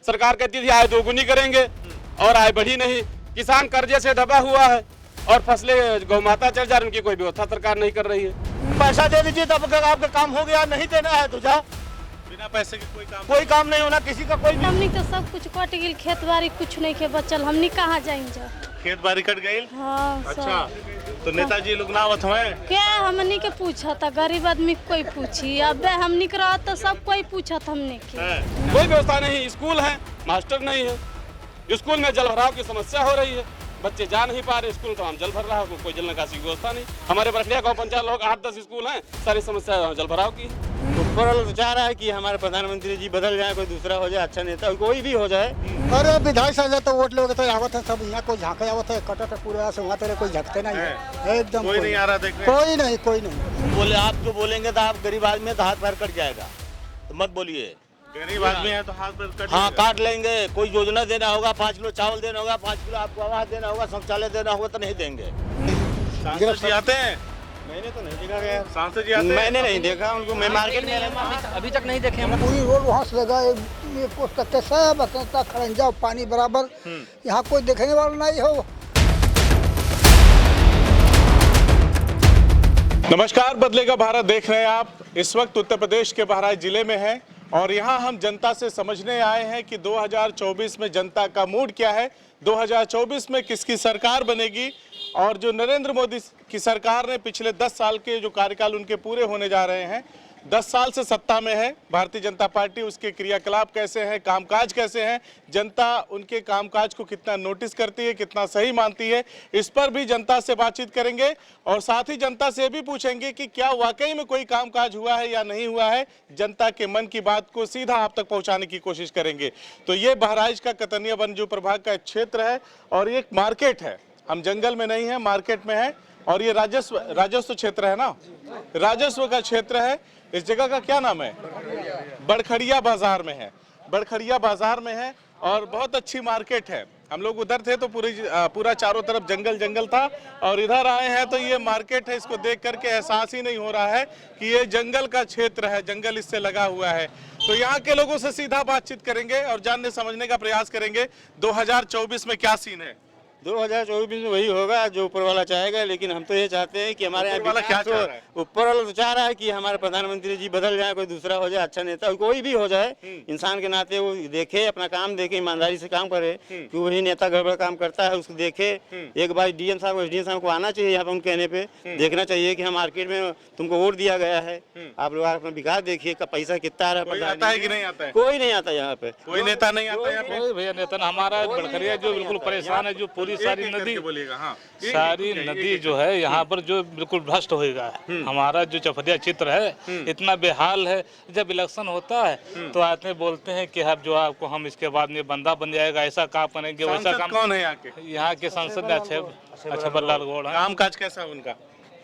सरकार कहती थी आय दोगुनी करेंगे और आय बढ़ी नहीं। किसान कर्जे से दबा हुआ है और फसलें गौ माता चल जा रही, उनकी कोई व्यवस्था सरकार नहीं कर रही है। पैसा दे दीजिए तब आपका काम हो गया, नहीं देना है तो जा। बिना पैसे के कोई काम नहीं होना किसी का, कोई नहीं। हमनी तो सब कुछ कट गई, खेत बाड़ी कुछ नहीं के बचल, हमनी कहाँ जाएंगे? खेत बाड़ी कट गई। हाँ अच्छा, तो नेताजी लोग ना आवत हुए क्या हमनी के पूछा था? गरीब आदमी को कोई पूछी, अब हमनी के रहा तो सब कोई पूछा था हमने के। कोई व्यवस्था नहीं, स्कूल है मास्टर नहीं है, स्कूल में जल भराव की समस्या हो रही है, बच्चे जा नहीं पा रहे, स्कूल तमाम जल भर रहा है, कोई जल निकासी की व्यवस्था नहीं। हमारे बरखड़िया गाँव पंचायत लोग 8-10 स्कूल हैं, सारी समस्या जल भराव की है। ऊपर वाला चाह रहा है कि हमारे प्रधानमंत्री जी बदल जाए, कोई दूसरा हो जाए, अच्छा नेता कोई भी हो जाए। अरे विधायक साहब तो वोट लोगे तो आवत है सब, यहाँ कोई झांके आवत है, कटत है पूरे से, वहाँ तेरे कोई झकते नहीं है एकदम। कोई नहीं आ रहा देखने, कोई नहीं। बोले आप जो बोलेंगे तो आप गरीब आदमी है तो हाथ पैर कट जाएगा, तो मत बोलिए। गरीब आदमी है तो हाथ पैर कट हाँ काट लेंगे। कोई योजना देना होगा, 5 किलो चावल देना होगा, 5 किलो आपको आवास देना होगा, शौचालय देना होगा तो नहीं देंगे। सांसद जी आते हैं? मैंने तो नहीं देखा गया, सांसद जी आते हैं? मैंने नहीं देखा उनको, मैं मार्केट में अभी तक नहीं देखे हम। पूरी रोड वहाँ से लगा ये पोस्ट तक के सब खड़ंजा पानी बराबर, यहाँ कोई देखने वाला नहीं हो। नमस्कार, बदलेगा भारत देख रहे हैं आप। इस वक्त उत्तर प्रदेश के बहराइच जिले में हैं और यहाँ हम जनता से समझने आए हैं कि 2024 में जनता का मूड क्या है, 2024 में किसकी सरकार बनेगी। और जो नरेंद्र मोदी की सरकार ने पिछले 10 साल के जो कार्यकाल उनके पूरे होने जा रहे हैं, 10 साल से सत्ता में है भारतीय जनता पार्टी, उसके क्रियाकलाप कैसे हैं, कामकाज कैसे हैं, जनता उनके कामकाज को कितना नोटिस करती है, कितना सही मानती है, इस पर भी जनता से बातचीत करेंगे। और साथ ही जनता से भी पूछेंगे कि क्या वाकई में कोई कामकाज हुआ है या नहीं हुआ है। जनता के मन की बात को सीधा आप तक पहुंचाने की कोशिश करेंगे। तो ये बहराइच का कतनिया वन्य प्रभाग का एक क्षेत्र है और ये एक मार्केट है, हम जंगल में नहीं है, मार्केट में है। और ये राजस्व क्षेत्र है ना, राजस्व का क्षेत्र है। इस जगह का क्या नाम है? बड़खड़िया बाजार में है, बड़खड़िया बाजार में है और बहुत अच्छी मार्केट है। हम लोग उधर थे तो पूरा चारों तरफ जंगल जंगल था और इधर आए हैं तो ये मार्केट है। इसको देख करके एहसास ही नहीं हो रहा है कि ये जंगल का क्षेत्र है, जंगल इससे लगा हुआ है। तो यहाँ के लोगों से सीधा बातचीत करेंगे और जानने समझने का प्रयास करेंगे 2024 में क्या सीन है। 2024 में वही होगा जो ऊपर वाला चाहेगा, लेकिन हम तो ये चाहते हैं कि हमारे यहाँ ऊपर वाला क्या चाह रहा है? ऊपर वाला तो चाह रहा है कि हमारे प्रधानमंत्री जी बदल जाए, कोई दूसरा हो जाए, अच्छा नेता कोई भी हो जाए, इंसान के नाते वो देखे, अपना काम देखे, ईमानदारी से काम करे। कि वही नेता गड़बड़ काम करता है उसको देखे। एक बार डीएम साहब एसडीएम साहब को आना चाहिए यहाँ पर, उनके कहने पे देखना चाहिए कि हम मार्केट में तुमको वोट दिया गया है, आप लोग अपना विकास देखिए, पैसा कितना आ रहा है, आता है कि नहीं आता है? कोई नहीं आता यहाँ पे, कोई नेता नहीं आता यहाँ पे? भैया नेता हमारा बड़खड़िया जो बिल्कुल परेशान है, जो पूरी सारी नदी बोलिएगा। हाँ, सारी नदी जो है यहाँ पर जो बिल्कुल भ्रष्ट होएगा। हमारा जो चपरिया चित्र है इतना बेहाल है। जब इलेक्शन होता है तो आते बोलते हैं कि अब जो आपको हम इसके बाद में बंदा बन जाएगा, ऐसा काम करेंगे, वैसा काम। कौन है यहाँ के सांसद अच्छा बल्लाल गौड़ है। काम काज कैसा है उनका?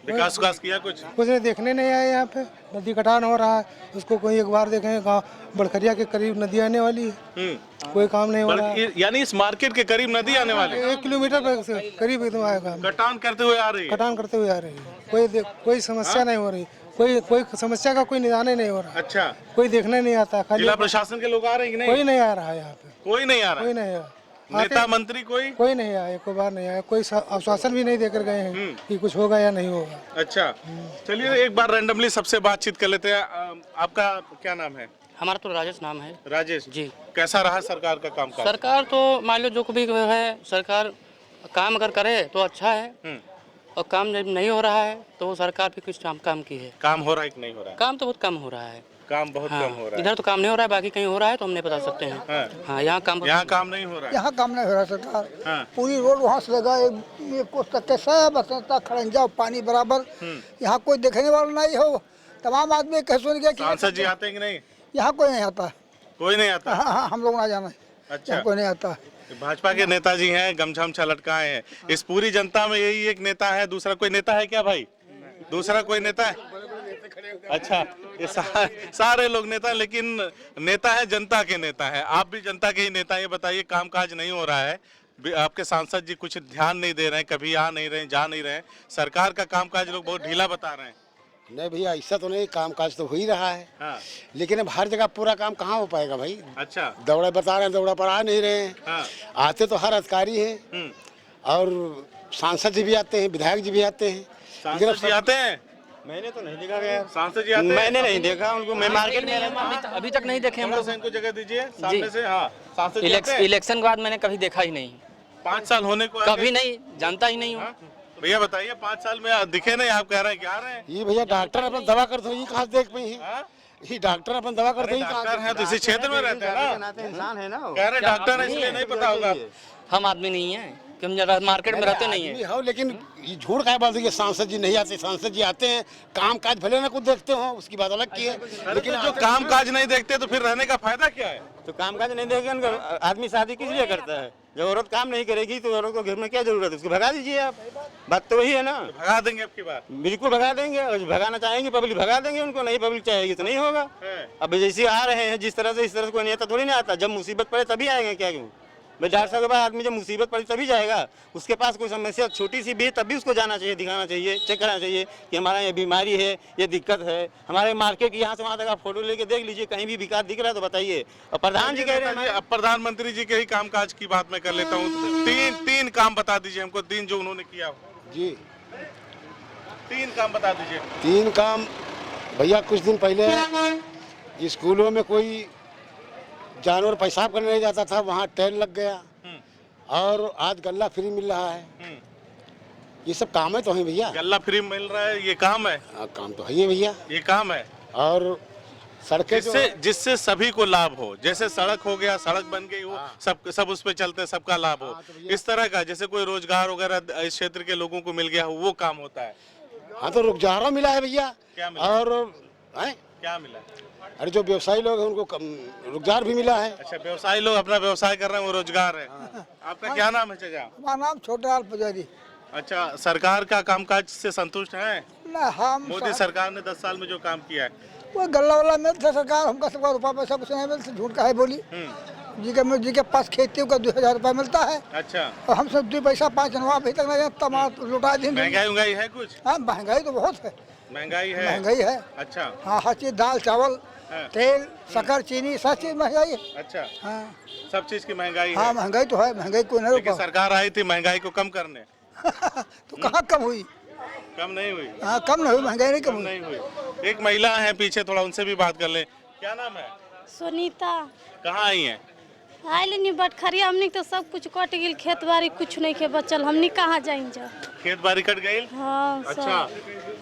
विकास किया कुछ नहीं देखने नहीं आए यहाँ पे, नदी कटान हो रहा है, उसको कोई एक बार देखेंगे। गाँव बड़खरिया के करीब नदी आने वाली है, कोई काम नहीं हो रहा है। यानी इस मार्केट के करीब नदी आने वाली है? 1 किलोमीटर पे करीब एकदम आएगा, कटान करते हुए आ रही है। कटान करते हुए आ रही है। कोई समस्या नहीं हो रही, कोई समस्या का कोई निदान नहीं हो रहा। अच्छा, कोई देखने नहीं आता, खाली जिला प्रशासन के लोग आ रहे हैं कि नहीं? कोई नहीं आ रहा है यहाँ पे, कोई नहीं आ रहा। कोई नहीं आया, नेता मंत्री कोई नहीं आया, एक बार नहीं आया, कोई आश्वासन भी नहीं देकर गए हैं कि कुछ होगा या नहीं होगा। अच्छा, चलिए एक बार रैंडमली सबसे बातचीत कर लेते हैं। आपका क्या नाम है? हमारा तो राजेश नाम है राजेश जी। कैसा रहा सरकार का कामकाज? सरकार तो मान लो जो भी है, सरकार काम अगर करे तो अच्छा है, और काम जब नहीं हो रहा है तो सरकार भी कुछ काम की है। काम हो रहा है कि नहीं हो रहा है? काम तो बहुत कम हो रहा है। काम बहुत कम हो रहा है। इधर तो काम नहीं हो रहा है, बाकी कहीं हो रहा है तो हम नहीं बता सकते हैं। हाँ, यहाँ काम नहीं हो रहा है। यहाँ काम नहीं हो रहा सरकार। हाँ। पूरी रोड वहाँ से लगा ये पोस्ट तक के सब खड़ंजा पानी बराबर, यहाँ कोई देखने वाला नहीं हो। तमाम आदमी कह सुन के सांसद जी आते हैं कि नहीं? यहाँ कोई नहीं आता, कोई नहीं आता। हाँ, हम लोग ना जाना। अच्छा, कोई नहीं आता। भाजपा के नेताजी हैं, गमछा उमछा लटकाए हैं। इस पूरी जनता में यही एक नेता है, दूसरा कोई नेता है क्या भाई? दूसरा कोई नेता है? अच्छा, ये सारे लोग नेता, लेकिन नेता है जनता के नेता है। आप भी जनता के ही नेता। ये बताइए, कामकाज नहीं हो रहा है, आपके सांसद जी कुछ ध्यान नहीं दे रहे हैं, कभी आ नहीं रहे, जा नहीं रहे। सरकार का कामकाज लोग बहुत ढीला बता रहे हैं। नहीं भैया ऐसा तो नहीं, काम काज तो हो ही रहा है, हाँ। लेकिन अब हर जगह पूरा काम कहाँ हो पाएगा भाई। अच्छा। दौड़ा बता रहे हैं, दौड़ा पर आ नहीं रहे हैं। हाँ। आते तो हर अधिकारी हैं और सांसद जी भी आते हैं, विधायक जी भी आते हैं। लेकिन अब सांसद जी आते हैं? मैंने तो नहीं देखा गया, सांसद जी आते हैं? मैंने नहीं देखा उनको, मैं मार्केट में अभी तक नहीं देखे हम थोड़ा लोग। सा इनको जगह दीजिए सामने से। हाँ, सांसद जी आते हैं? इलेक्शन के बाद मैंने कभी देखा ही नहीं, 5 साल होने को आ कभी गए। नहीं, जानता ही नहीं हूँ। हाँ? भैया बताइए, 5 साल में दिखे नहीं, आप कह रहे हैं कि आ रहे हैं? ये भैया डॉक्टर अपन दवा करते हो, ये कहाँ देख पाई है। हाँ? ये डॉक्टर अपन दवा करते अरे ही डॉक्टर हैं तो इसी क्षेत्र में रहते हैं ना, इंसान है ना वो। कह रहे डॉक्टर है इसलिए नहीं पता होगा। हम आदमी नहीं है कि हम जरा मार्केट में रहते नहीं है। हो, लेकिन ये झूठ का बात है कि सांसद जी नहीं आते। सांसद जी आते हैं, काम काज भले ना कुछ देखते हो, उसकी बात अलग की है, लेकिन जो काम काज नहीं देखते तो फिर रहने का फायदा क्या है? तो काम काज नहीं देगा उनका, आदमी शादी किस लिए करता है? जब औरत काम नहीं करेगी तो औरत को घर में क्या जरूरत है? उसको भगा दीजिए आप, बात तो वही है ना। भगा देंगे आपकी बात? बिल्कुल भगा देंगे, और भगाना चाहेंगे पब्लिक भगा देंगे उनको, नहीं पब्लिक चाहेगी तो नहीं होगा। अब जैसे आ रहे हैं जिस तरह से, इस तरह से कोई नेता थोड़ी ना आता। जब मुसीबत पड़े तभी आएंगे, क्या क्यों भाई? 4 साल के बाद आदमी जब मुसीबत पड़ी तभी जाएगा। उसके पास कोई समस्या छोटी सी भी है तभी उसको जाना चाहिए, दिखाना चाहिए, चेक कराना चाहिए कि हमारा ये बीमारी है, ये दिक्कत है। हमारे मार्केट की यहाँ से वहाँ तक आप फोटो लेके देख लीजिए, कहीं भी विकास दिख रहा है तो बताइए। और प्रधान जी कह रहे हैं, अब प्रधानमंत्री जी के ही काम काज की बात मैं कर लेता हूँ। तीन काम बता दीजिए हमको, 3 जो उन्होंने किया हो। जी 3 काम बता दीजिए। 3 काम भैया, कुछ दिन पहले स्कूलों में कोई जानवर पेशाब करने नहीं जाता था, वहाँ टैल लग गया, और आज गल्ला फ्री मिल रहा है। ये सब काम है तो है भैया। गल्ला फ्री मिल रहा है, ये काम है? काम तो है ही भैया, ये काम है। और सड़कें जिससे सभी को लाभ हो, जैसे सड़क हो गया, सड़क बन गई हो, सब उस पे चलते, सबका लाभ हो। इस तरह का जैसे कोई रोजगार वगैरह इस क्षेत्र के लोगों को मिल गया हो, वो काम होता है। हाँ तो रोजगार मिला है भैया। क्या मिला? और क्या मिला? अरे जो व्यवसायी लोग हैं उनको रोजगार भी मिला है। अच्छा, व्यवसायी लोग अपना व्यवसाय कर रहे हैं, वो रोजगार है। आपका क्या नाम है चाचा? हमारा नाम छोटेलाल पुजारी। अच्छा, सरकार का कामकाज से संतुष्ट है? ना हम मोदी सरकार ने 10 साल में जो काम किया है। वो गल्ला वाला मिलता सरकार, हमका सबका रुपया पैसा कुछ नहीं मिलता, झूठ का है बोली। जी के पास खेती का 2000 रुपया मिलता है। अच्छा। और हम सब 2 पैसा 5 नवा अभी तक नहीं तमाम लुटा देंगे। महंगाई है कुछ? हाँ, महंगाई तो बहुत है। महंगाई है? महंगाई है। अच्छा। हाँ, हर चीज, दाल चावल, तेल, शक्कर, चीनी, सब चीज महंगाई है। अच्छा। हाँ, सब चीज की महंगाई हाँ, है। महंगाई तो है, महंगाई कोई नहीं लेकिन रुका। सरकार आई थी महंगाई को कम करने। तो कहाँ कम हुई? कम नहीं हुई? हाँ, कम नहीं हुई, महंगाई नहीं कम कम हुई। नहीं हुई। एक महिला है पीछे, थोड़ा उनसे भी बात कर ले। क्या नाम है? सुनीता। कहाँ आई है? आइल नहीं बटखरिया, हमने तो सब कुछ कट गई, खेत बाड़ी कुछ नहीं के बचल, हमने कहाँ जाइन जा। खेत बाड़ी कट गई? हाँ सब। अच्छा,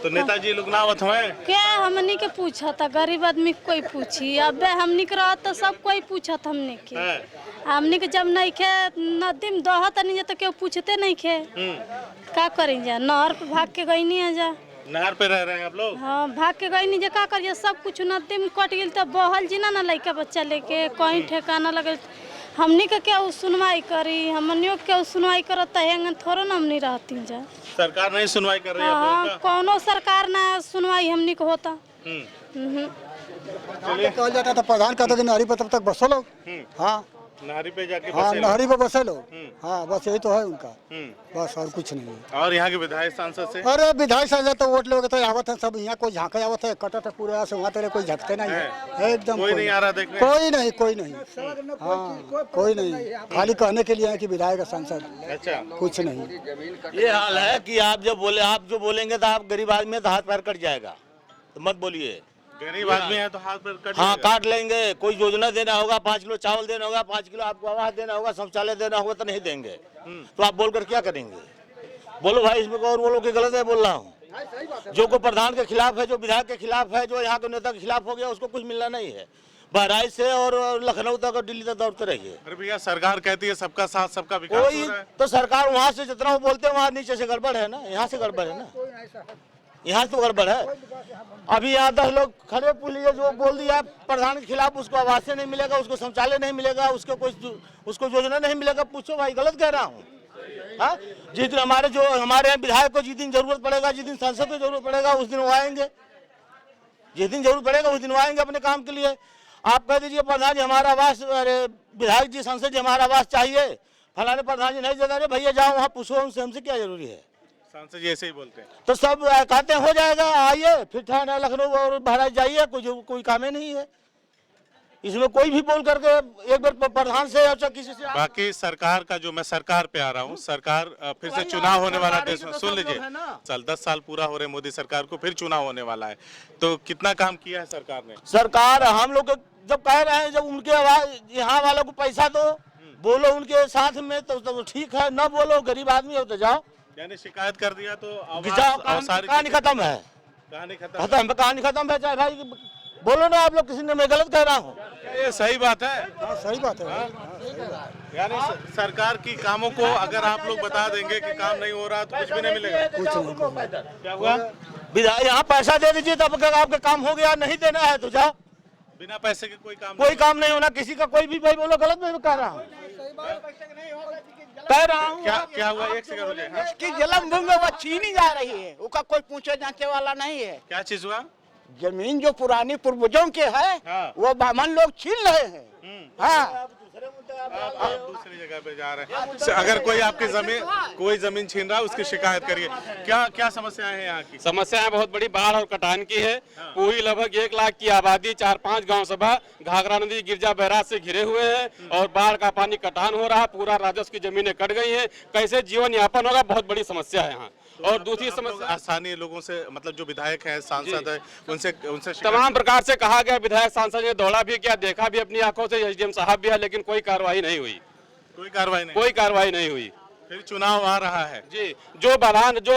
तो नेताजी लोग ना आवत हुए? क्या हमने के पूछा था, गरीब आदमी को कोई पूछी। अब हमने के रहा तो सब कोई पूछा था हमने के। हमने के जब नहीं खे नदी में दहत नहीं तो क्यों पूछते नहीं खे। का करें जा, नहर पे भाग के गई नहीं जा। नहर पे रह रहे हैं आप लोग? हाँ, भाग के गई नहीं जा, का करिए, सब कुछ नदी में कट गई तो बहल जी ना लड़का बच्चा लेके कहीं ठेकाना लगल। हमने का क्या सुनवाई करी, हमनियों क्या सुनवाई करत है, थोड़ा ना हमने रहती जा। सरकार नहीं सुनवाई कर रही है? हाँ, कौनो सरकार ना सुनवाई हमने को होता। कहा जाता था, प्रधान कहता था नारी पर तब तक बसो लोग। हाँ, नहरी पे जाके हाँ, बसे लोग। नहरी पे बसे लोग। हाँ, बस यही तो है उनका, बस और कुछ नहीं है। और यहाँ के विधायक सांसद से? अरे विधायक सांसद तो वोट लोग तो आवत है सब, यहाँ कोई झांके आवत है, कटत है पूरे यहाँ से वहाँ तेरे कोई झकते नहीं है एकदम। कोई नहीं आ रहा देखने? कोई नहीं, कोई नहीं। हाँ, कोई नहीं, खाली कहने के लिए है कि विधायक सांसद। अच्छा, कुछ नहीं। ये हाल है कि आप जो बोलेंगे तो आप गरीब आदमी है तो हाथ पैर कट जाएगा, तो मत बोलिए। गरीब आदमी है तो हाथ पैर कट हाँ, जाएगा। काट लेंगे। कोई योजना देना होगा, 5 किलो चावल देना होगा, 5 किलो आपको आवास देना होगा, शौचालय देना होगा तो नहीं देंगे। तो आप बोलकर क्या करेंगे? बोलो भाई, इसमें और बोलो कि गलत है बोल रहा हूँ। जो को प्रधान के खिलाफ है, जो विधायक के खिलाफ है, जो यहाँ के नेता के खिलाफ हो गया, उसको कुछ मिलना नहीं है। बहराइच से और लखनऊ तक और दिल्ली तक दौड़ते रहिए। अरे भैया, सरकार कहती है सबका साथ सबका विकास हो कोई रहा है। तो सरकार वहाँ से जितना वो बोलते हैं वहाँ नीचे से गड़बड़ है ना, यहाँ से गड़बड़ है ना, यहाँ तो गड़बड़ है। अभी यहाँ 10 लोग खड़े पुलिस जो बोल दिया प्रधान के खिलाफ, उसको आवास नहीं मिलेगा, उसको शौचालय नहीं मिलेगा, उसको योजना नहीं मिलेगा। पूछो भाई, गलत कह रहा हूँ? हाँ, जिस दिन हमारे विधायक को जिस दिन जरूरत पड़ेगा, जिस दिन सांसद को जरूरत पड़ेगा, उस दिन वो आएंगे। जिस दिन जरूरत पड़ेगा उस दिन वो आएंगे अपने काम के लिए। आप कह दीजिए प्रधान जी हमारा आवास, अरे विधायक जी सांसद जी हमारा आवास चाहिए, फलाने प्रधान जी नहीं दे रहे, भैया जाओ वहाँ पूछो उनसे, हमसे क्या जरूरी है? सांसद जी ऐसे ही बोलते हैं। तो सब कहते हैं हो जाएगा, आइए फिर थाना लखनऊ और बहराइच जाइए, कोई काम ही नहीं है इसमें। कोई भी बोल करके एक बार प्रधान से या किसी से बाकी सरकार का जो, मैं सरकार पे आ रहा हूँ, सरकार फिर से चुनाव होने वाला देश में, सुन लीजिए, साल 10 साल पूरा हो रहे मोदी सरकार को, फिर चुनाव होने वाला है, तो कितना काम किया है सरकार ने? सरकार हम लोग जब कह रहे हैं, जब उनके आवाज यहाँ वालों को पैसा दो, बोलो उनके साथ में तो ठीक है, न बोलो गरीब आदमी हो तो जाओ, यानी शिकायत कर दिया तो कहानी खत्म है, कहानी खत्म है। चाहे भाई बोलो ना आप लोग, किसी ने मैं गलत कह रहा हूँ? ये सही बात है। सही बात है। यानी सरकार की कामों को अगर आप लोग बता देंगे कि काम नहीं हो रहा तो कुछ भी नहीं मिलेगा। क्या हुआ? यहाँ पैसा दे दीजिए तो आपका काम हो गया, नहीं देना है तो जाओ, बिना पैसे के कोई काम नहीं होना किसी का, कोई भी भाई बोलो गलत मैं कह रहा हूँ, क्या हुआ? एक सेकंड हो जाए। इसकी जन्मभूमि वो छीनी जा रही है, उसका कोई पूछे जांचे वाला नहीं है। क्या चीज हुआ? जमीन जो पुरानी पूर्वजों के है, वो ब्राह्मण लोग छीन रहे हैं। हाँ, आप दूसरी जगह पे जा रहे हैं। अगर कोई आपकी जमीन छीन रहा है, उसकी शिकायत करिए। क्या समस्याएं हैं यहाँ की? समस्याएं बहुत बड़ी बाढ़ और कटान की है। पूरी लगभग 1 लाख की आबादी, 4-5 गांव सभा घाघरा नदी गिरजा बैराज से घिरे हुए हैं और बाढ़ का पानी कटान हो रहा, पूरा राजस्व की जमीनें कट गई हैं। कैसे जीवन यापन होगा, बहुत बड़ी समस्या है यहाँ। और दूसरी समस्या, स्थानीय लोगों से, मतलब जो विधायक हैं, सांसद है, उनसे तमाम प्रकार से कहा गया, विधायक सांसद ने दौड़ा भी किया, देखा भी अपनी आंखों से, एसडीएम साहब भी है, लेकिन कोई कार्रवाई नहीं हुई। कोई कार्रवाई नहीं हुई। फिर चुनाव आ रहा है जी। जो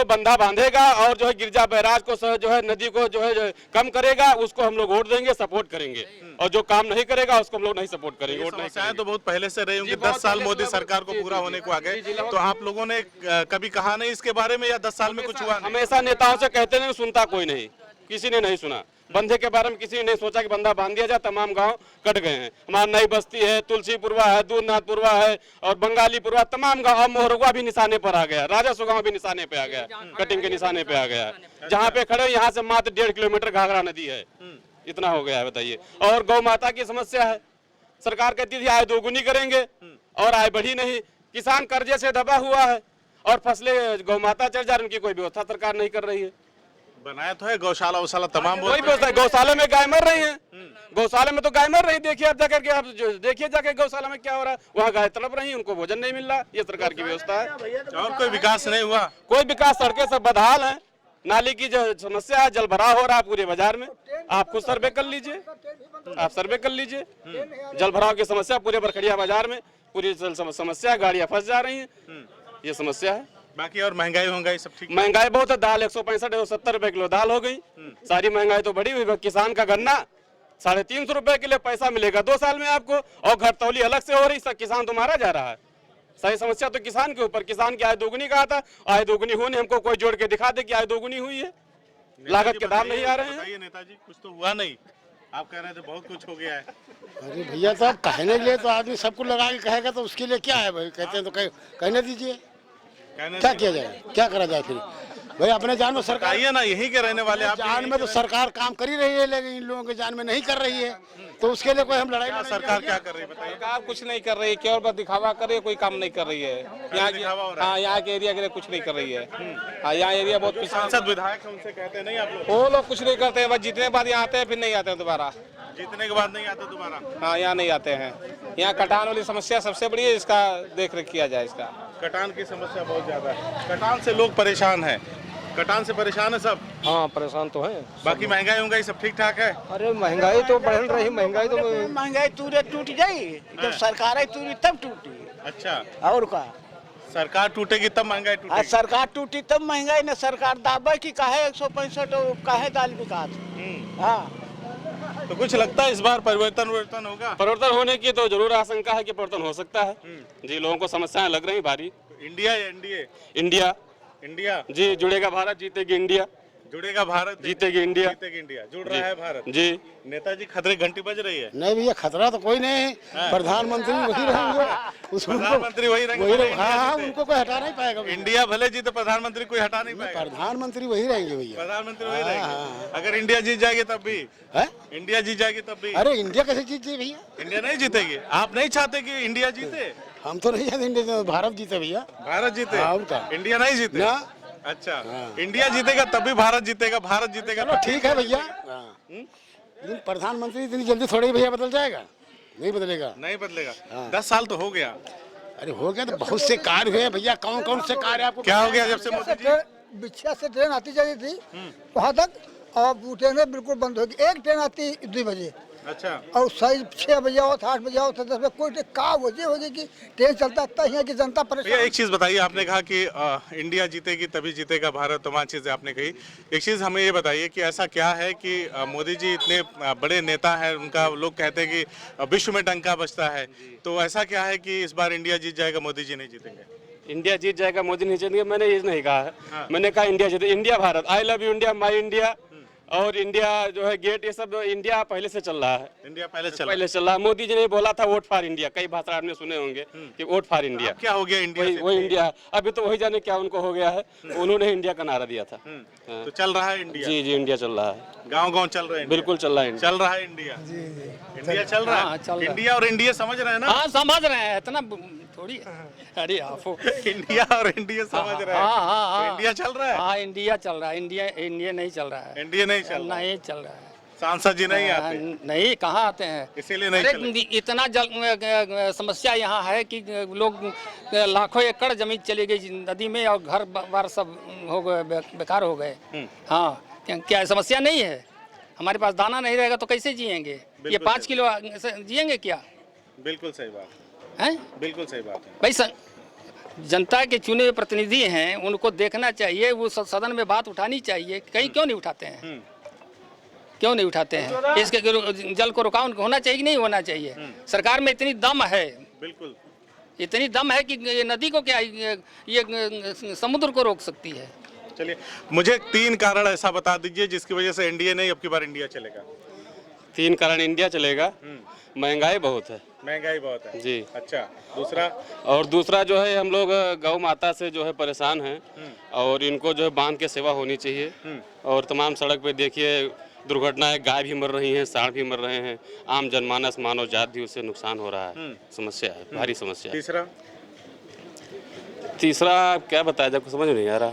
बंधा बांधेगा और जो है गिरजा बैराज को जो है नदी को जो है कम करेगा, उसको हम लोग वोट देंगे, सपोर्ट करेंगे, और जो काम नहीं करेगा उसको हम लोग नहीं सपोर्ट करेंगे। वोट नहीं करेंगे। तो बहुत पहले से रही होंगी, 10 साल मोदी सरकार को पूरा होने को आ गए, तो आप लोगों ने कभी कहा नहीं इसके बारे में, या 10 साल में कुछ हुआ? हमेशा नेताओं से कहते नहीं, सुनता कोई नहीं, किसी ने नहीं सुना। बंधे के बारे में किसी ने नहीं सोचा कि बंधा बांध दिया जाए, तमाम गांव कट गए हैं। हमारा नई बस्ती है, तुलसीपुरवा है, दूधनाथपुरवा है और बंगालीपुरवा, तमाम गांव, मोहरुआ भी निशाने पर आ गया, राजस्व गांव भी निशाने पे आ गया, कटिंग के निशाने पे आ गया। जहाँ पे खड़े यहाँ से मात्र 1.5 किलोमीटर घाघरा नदी है, इतना हो गया है, बताइए। और गौ माता की समस्या है, सरकार कहती थी आय दोगुनी करेंगे और आय बढ़ी नहीं। किसान कर्जे से दबा हुआ है और फसलें गौ माता चढ़ जा रही, उनकी कोई व्यवस्था सरकार नहीं कर रही है। बनाया तो है गौशाला वौशाला तमाम, वही व्यवस्था है। गौशाला में गाय मर रही हैं, गौशाला में तो गाय मर रही। देखिए आप जाकर के, आप देखिए जाके गौशाला में क्या हो रहा है, वहाँ गाय तड़प रही, उनको भोजन नहीं मिल रहा। ये सरकार की व्यवस्था है। और कोई विकास नहीं हुआ? कोई विकास, सड़कें सब बदहाल है, नाली की जो समस्या है, जल भराव हो रहा है पूरे बाजार में। आप खुद सर्वे कर लीजिए, आप सर्वे कर लीजिए, जल भराव की समस्या पूरे बरखड़िया बाजार में पूरी समस्या, गाड़ियाँ फंस जा रही हैं, ये समस्या है। बाकी और महंगाई सब ठीक? महंगाई बहुत है, दाल 165-170 रुपए किलो दाल हो गई। सारी महंगाई तो बढ़ी हुई। किसान का गन्ना 350 रुपए किलो पैसा मिलेगा 2 साल में आपको, और घरतौली अलग से हो रही, किसान तो मारा जा रहा है। सही समस्या तो किसान के ऊपर। किसान की आय दोगुनी कहा था, आय दोगुनी होने, हमको कोई जोड़ के दिखा दे कि आय दोगुनी हुई है। लागत के दाम नहीं आ रहे हैं। नेताजी कुछ तो हुआ नहीं, आप कह रहे थे बहुत कुछ हो गया है। अरे भैया साहब, कहने के लिए तो आदमी सबको लगा के कहेगा, तो उसके लिए क्या है भाई? कहते हैं तो कहने दीजिए, क्या किया जाए, क्या करा जाए फिर भाई? अपने जान में सरकार आइए ना, यहीं के रहने वाले आप। जान में तो सरकार काम कर ही रही है, लेकिन इन लोगों के जान में नहीं कर रही है, तो उसके लिए कोई हम लड़ाई। सरकार क्या कर रही है बताइए? सरकार कुछ नहीं कर रही है, केवल बस दिखावा कर रही है, कोई काम नहीं कर रही है। यहाँ के एरिया के लिए कुछ नहीं कर रही है। हाँ, यहाँ एरिया बहुत सांसद विधायक है, उनसे कहते नहीं आप लोग? वो लोग कुछ नहीं करते हैं, बस जीतने के बाद यहाँ आते हैं, फिर नहीं आते हैं दोबारा। जीतने के बाद नहीं आते दोबारा? हाँ, यहाँ नहीं आते हैं। यहाँ कटान वाली समस्या सबसे बड़ी है, इसका देख रेख किया जाए। इसका कटान की समस्या बहुत ज्यादा है, कटान से लोग परेशान हैं। कटान से परेशान है सब? हाँ, परेशान तो है। बाकी महंगाई सब ठीक ठाक है? अरे महंगाई तो बढ़ रही, महंगाई तो महंगाई तूरे टूट जाई, जब सरकार टूटी तब टूटी। अच्छा, और का सरकार टूटेगी तब महंगाई टूटेगी? सरकार टूटी तब महंगाई न, सरकार दाबे की काहे 165 काहे दाल विकास। हाँ, तो कुछ लगता है इस बार परिवर्तन होगा? परिवर्तन होने की तो जरूर आशंका है कि परिवर्तन हो सकता है जी। लोगों को समस्याएं लग रही भारी। इंडिया या एनडीए? इंडिया। इंडिया जी, जुड़ेगा भारत, जीतेगी इंडिया। जुड़ेगा भारत, जीतेगी इंडिया। जीतेगी इंडिया। जुड़ रहा है भारत जी। नेताजी खतरे घंटी बज रही है? नहीं भैया, खतरा तो कोई नहीं है, प्रधानमंत्री वही रहेंगे, प्रधानमंत्री वही रहेंगे। हाँ, उनको कोई हटा नहीं पाएगा। इंडिया भले जीते, प्रधानमंत्री कोई हटा नहीं पाएगा। प्रधानमंत्री वही रहेंगे भैया, प्रधानमंत्री वही रहेंगे। अगर इंडिया जीत जाएगी तब भी? इंडिया जीत जाएगी तब भी? अरे इंडिया कैसे जीत जाए भैया? इंडिया नहीं जीतेगी? आप नहीं चाहते कि इंडिया जीते? हम तो नहीं चाहते इंडिया, भारत जीते भैया। भारत जीते? हाँ, इंडिया नहीं जीते? अच्छा, इंडिया जीतेगा तभी भारत जीतेगा, भारत जीतेगा चलो ठीक है भैया। लेकिन प्रधानमंत्री इतनी जल्दी थोड़ी भैया बदल जाएगा, नहीं बदलेगा। नहीं बदलेगा। 10 साल तो हो गया। अरे हो गया तो बहुत से कार्य हुए हैं भैया। कौन कौन से कार्य आपको क्या हो गया जब से मोदी जी? बिछिया से ट्रेन आती जाती थी वहाँ तक, और वो ट्रेनें बिल्कुल बंद होगी। एक ट्रेन आती 2 बजे, अच्छा, और सही 6 बजे आओ, 8 बजे आओ, 10 बजे, कोई का वजह होगी कि ट्रेन चलता इतना ही है कि जनता भैया परेशान। एक चीज बताइए, आपने कहा कि इंडिया जीतेगी तभी जीतेगा भारत, तमाम चीजें आपने कही। एक चीज हमें ये बताइए कि ऐसा क्या है कि मोदी जी इतने बड़े नेता हैं, उनका लोग कहते हैं कि विश्व में डंका बजता है, तो ऐसा क्या है कि इस बार इंडिया जीत जाएगा, मोदी जी नहीं जीतेंगे? इंडिया जीत जाएगा, मोदी नहीं जीतेंगे, मैंने ये नहीं कहा है। मैंने कहा इंडिया जीते, India Bharat, I love you India, my India, और इंडिया जो है गेट, ये सब इंडिया पहले से चल रहा है। इंडिया पहले चल रहा है। मोदी जी ने बोला था वोट फॉर इंडिया, कई भाषण आपने सुने होंगे कि वोट फॉर इंडिया। क्या हो गया इंडिया से? वो इंडिया, अभी तो वही जाने क्या उनको हो गया है, उन्होंने इंडिया का नारा दिया था। तो चल रहा है इंडिया? जी इंडिया चल रहा है, गांव-गांव चल रहा है, बिल्कुल चल रहा है, चल रहा है इंडिया। जी इंडिया चल रहा है। इंडिया और इंडिया समझ रहे हैं ना? हाँ समझ रहे हैं, इतना थोड़ी। अरे आपको इंडिया और इंडिया समझ रहे हैं। हाँ, इंडिया चल रहा है। हाँ इंडिया चल रहा है, इंडिया नहीं चल रहा है, इंडिया नहीं चल रहा है। नहीं चल रहा है। सांसद जी नहीं आते? नहीं, कहाँ आते हैं, इसीलिए नहीं चले। इतना समस्या यहाँ है कि लोग लाखों एकड़ जमीन चली गई नदी में, और घर बार सब हो गए, बेकार हो गए। हाँ, क्या समस्या नहीं है? हमारे पास दाना नहीं रहेगा तो कैसे जिएंगे? ये 5 किलो जिएंगे क्या? बिल्कुल सही बात है, बिल्कुल सही बात है भाई। जनता के चुने हुए प्रतिनिधि हैं, उनको देखना चाहिए, वो सदन में बात उठानी चाहिए। कहीं क्यों नहीं उठाते हैं? क्यों नहीं उठाते हैं? इसके जल को रुकाव होना चाहिए कि नहीं होना चाहिए? सरकार में इतनी दम है, बिल्कुल इतनी दम है कि ये नदी को क्या, ये समुद्र को रोक सकती है। चलिए, मुझे 3 कारण ऐसा बता दीजिए जिसकी वजह से इंडिया नहीं, अब की बार इंडिया चलेगा। 3 कारण इंडिया चलेगा। महंगाई बहुत है। महंगाई बहुत है जी। अच्छा, दूसरा? और दूसरा जो है, हम लोग गौ माता से जो है परेशान हैं, और इनको जो है बांध के सेवा होनी चाहिए। और तमाम सड़क पे देखिए दुर्घटनाएं, गाय भी मर रही हैं, सांड भी मर रहे हैं, आम जनमानस मानव जात भी उससे नुकसान हो रहा है। समस्या है, भारी समस्या है। तीसरा क्या बताया, जब समझ नहीं आ रहा।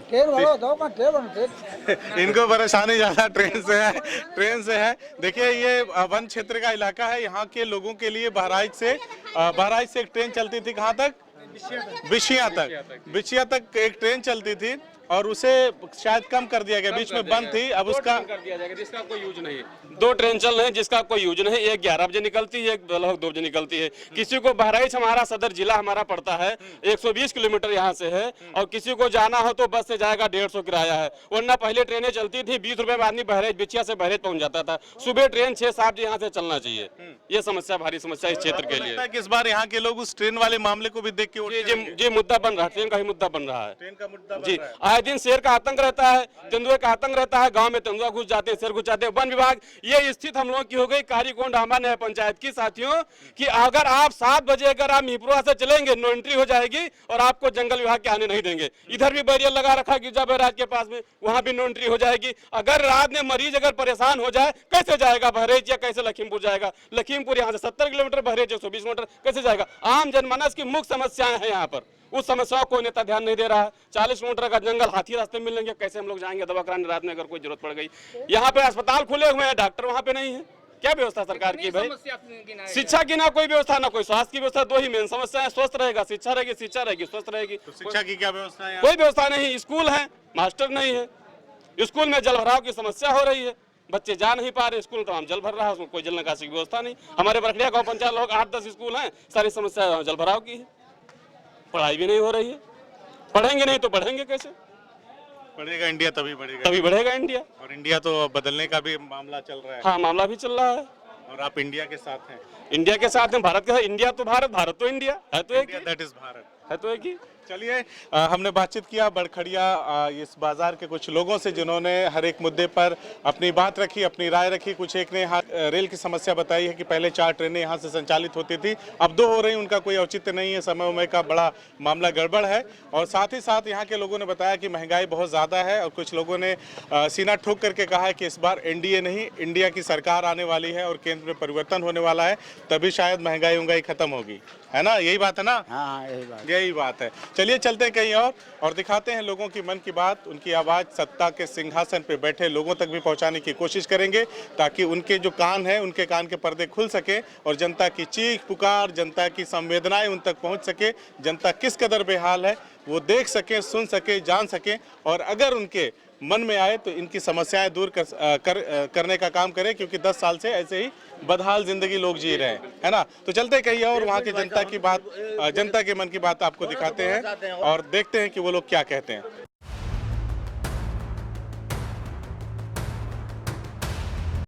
इनको परेशानी ज्यादा ट्रेन से है। देखिए, ये वन क्षेत्र का इलाका है, यहाँ के लोगों के लिए बहराइच से एक ट्रेन चलती थी, कहाँ तक? बिछिया तक एक ट्रेन चलती थी, और उसे शायद कम कर दिया गया, बीच में बंद थी, अब उसका कर दिया जाएगा, जिसका कोई यूज नहीं है। 2 ट्रेन चल रहे हैं जिसका कोई यूज नहीं। एक 11 बजे निकलती है, एक 2 बजे निकलती है। किसी को बहराइच, हमारा सदर जिला हमारा पड़ता है, 120 किलोमीटर यहाँ से है, और किसी को जाना हो तो बस से जाएगा, 150 किराया है। वरना पहले ट्रेनें चलती थी, 20 रुपए में आदमी बहराइच, बिछिया से बहराइच पहुंच जाता था। सुबह ट्रेन 6-7 बजे यहाँ से चलना चाहिए। ये समस्या, भारी समस्या इस क्षेत्र के लिए। इस बार यहाँ के लोग उस ट्रेन वाले मामले को भी देख के जी मुद्दा बन रहा है, ट्रेन का ही मुद्दा बन रहा है। ट्रेन का मुद्दा जी, आए दिन शेर का आतंक रहता है, तेंदुए का आतंक रहता है, गांव में तेंदुआ घुस जाते हैं, शेर घुस जाते हैं। वन विभाग, ये स्थिति हम लोगों की हो गई कारीकोंड आंबा है पंचायत की साथियों, कि अगर आप 7 बजे अगर आप मिहपुरा से चलेंगे, नो एंट्री हो जाएगी, और आपको जंगल विभाग के आने नहीं देंगे। इधर भी बैरियर लगा रखा गिरजा बैराज के पास में, वहां भी नो एंट्री हो जाएगी। अगर रात में मरीज अगर परेशान हो जाए, कैसे जाएगा बहराइच, या कैसे लखीमपुर जाएगा? लखीमपुर यहाँ से 70 किलोमीटर, बहराइच 120 किलोमीटर, कैसे जाएगा? आम जनमानस की मुख्य समस्याएं हैं यहाँ पर, उस समस्याओं को नेता ध्यान नहीं दे रहा है। 40 किलोमीटर का जंगल, हाथी रास्ते मिलेंगे, कैसे हम लोग जाएंगे दवा कराने रात में अगर कोई जरूरत पड़ गई? यहाँ पे अस्पताल खुले हुए हैं, डॉक्टर वहाँ पे नहीं है। क्या व्यवस्था सरकार की भाई? शिक्षा की ना कोई व्यवस्था, ना कोई स्वास्थ्य की व्यवस्था। 2 ही मेन समस्या है, स्वस्थ रहेगा, शिक्षा रहेगी, स्वस्थ रहेगी। तो शिक्षा की क्या व्यवस्था है? कोई व्यवस्था नहीं। स्कूल है, मास्टर नहीं है। स्कूल में जल भराव की समस्या हो रही है, बच्चे जा नहीं पा रहे स्कूल, तमाम जल भर रहा है, उसमें कोई जल निकासी की व्यवस्था नहीं। हमारे बरखड़िया गाँव पंचायत लोग 8-10 स्कूल हैं, सारी समस्या जल भराव की है। पढ़ाई भी नहीं हो रही है, पढ़ेंगे नहीं तो बढ़ेंगे कैसे? बढ़ेगा इंडिया तभी बढ़ेगा इंडिया। और इंडिया तो बदलने का भी मामला चल रहा है। हाँ, मामला भी चल रहा है। और आप इंडिया के साथ हैं? इंडिया के साथ हैं, भारत के साथ। इंडिया तो भारत, भारत तो इंडिया है, तो एक दैट इज भारत है, तो एक ही। चलिए, हमने बातचीत किया बड़खड़िया इस बाजार के कुछ लोगों से, जिन्होंने हर एक मुद्दे पर अपनी बात रखी, अपनी राय रखी। कुछ एक ने रेल की समस्या बताई है कि पहले 4 ट्रेनें यहाँ से संचालित होती थी, अब 2 हो रही, उनका कोई औचित्य नहीं है, समय का बड़ा मामला गड़बड़ है। और साथ ही साथ यहाँ के लोगों ने बताया कि महंगाई बहुत ज़्यादा है, और कुछ लोगों ने सीना ठोक करके कहा है कि इस बार एनडीए नहीं, इंडिया की सरकार आने वाली है और केंद्र में परिवर्तन होने वाला है, तभी शायद महंगाई खत्म होगी, है ना? यही बात है ना? हाँ, यही बात है। चलिए चलते हैं कहीं और दिखाते हैं लोगों की मन की बात, उनकी आवाज़ सत्ता के सिंहासन पे बैठे लोगों तक भी पहुंचाने की कोशिश करेंगे, ताकि उनके जो कान हैं उनके कान के पर्दे खुल सके और जनता की चीख पुकार, जनता की संवेदनाएं उन तक पहुंच सके, जनता किस कदर बेहाल है वो देख सके, सुन सके, जान सके, और अगर उनके मन में आए तो इनकी समस्याएं दूर करने का काम करें, क्योंकि 10 साल से ऐसे ही बदहाल जिंदगी लोग जी रहे हैं, है ना। तो चलते कहीं और वहाँ की जनता की बात, जनता के मन की बात आपको दिखाते हैं और देखते हैं कि वो लोग क्या कहते हैं।